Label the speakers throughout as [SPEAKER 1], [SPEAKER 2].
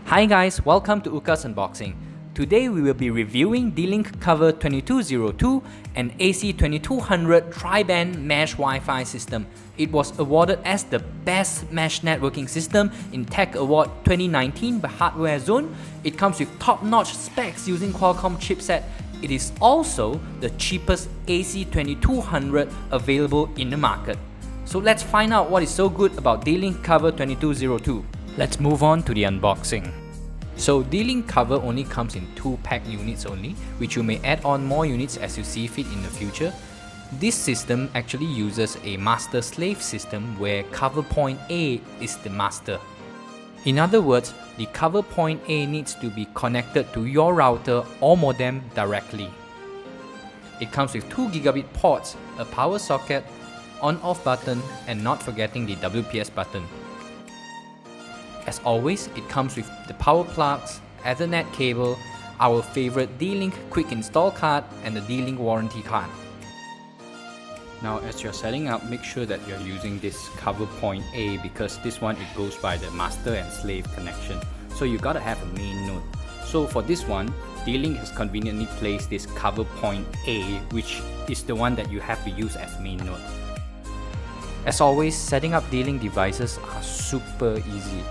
[SPEAKER 1] Hi guys, welcome to OOKAS Unboxing. Today we will be reviewing D-Link COVR2202 and AC2200 Tri-Band Mesh Wi-Fi system. It was awarded as the best mesh networking system in Tech Award 2019 by Hardware Zone. It comes with top-notch specs using Qualcomm chipset. It is also the cheapest AC2200 available in the market. So let's find out what is so good about D-Link COVR2202. Let's move on to the unboxing. So D-Link COVR only comes in 2 pack units only, which you may add on more units as you see fit in the future. This system actually uses a master-slave system where cover point A is the master. In other words, the cover point A needs to be connected to your router or modem directly. It comes with 2 gigabit ports, a power socket, on-off button, and not forgetting the WPS button. As always, it comes with the power plugs, Ethernet cable, our favorite D-Link quick install card, and the D-Link warranty card. Now as you're setting up, make sure that you're using this cover point A because this one it goes by the master and slave connection. So you gotta have a main node. So for this one, D-Link has conveniently placed this cover point A, which is the one that you have to use as main node. As always, setting up D-Link devices are super easy.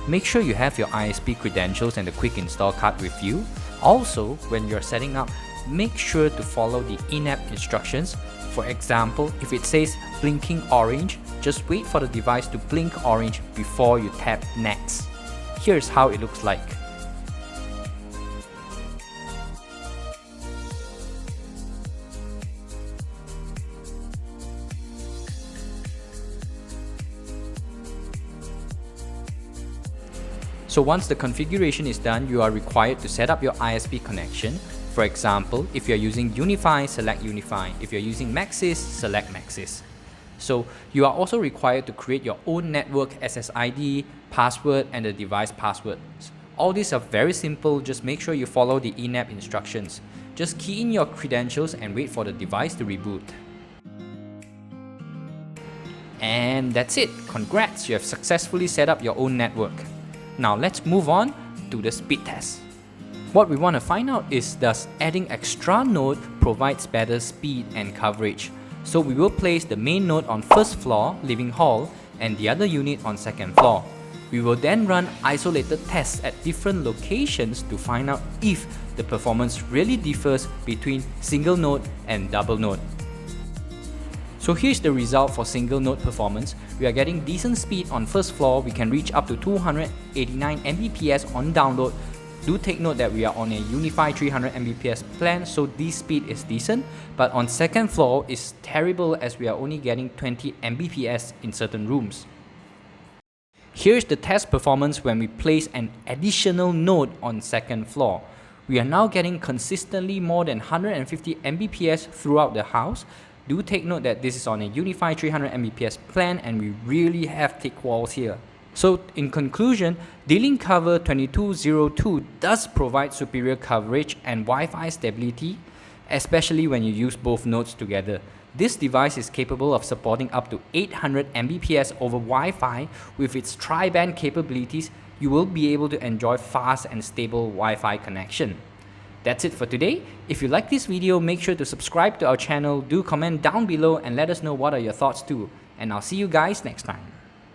[SPEAKER 1] Make sure you have your ISP credentials and the quick install card with you. Also, when you're setting up, make sure to follow the in-app instructions. For example, if it says blinking orange, just wait for the device to blink orange before you tap next. Here's how it looks like. So once the configuration is done, you are required to set up your ISP connection. For example, if you're using Unify, select Unify. If you're using Maxis, select Maxis. So you are also required to create your own network SSID, password, and the device passwords. All these are very simple, just make sure you follow the in-app instructions. Just key in your credentials and wait for the device to reboot. And that's it. Congrats, you have successfully set up your own network. Now let's move on to the speed test. What we want to find out is, does adding extra node provides better speed and coverage? So we will place the main node on first floor, living hall, and the other unit on second floor. We will then run isolated tests at different locations to find out if the performance really differs between single node and double node. So here's the result for single node performance. We are getting decent speed on first floor. We can reach up to 289 Mbps on download. Do take note that we are on a Unify 300 Mbps plan, so this speed is decent. But on second floor is terrible as we are only getting 20 Mbps in certain rooms. Here's the test performance when we place an additional node on second floor. We are now getting consistently more than 150 Mbps throughout the house. Do take note that this is on a Unify 300 Mbps plan and we really have thick walls here. So in conclusion, D-Link COVR2202 does provide superior coverage and Wi-Fi stability, especially when you use both nodes together. This device is capable of supporting up to 800 Mbps over Wi-Fi. With its tri-band capabilities, you will be able to enjoy fast and stable Wi-Fi connection. That's it for today. If you like this video, make sure to subscribe to our channel, do comment down below and let us know what are your thoughts too. And I'll see you guys next time.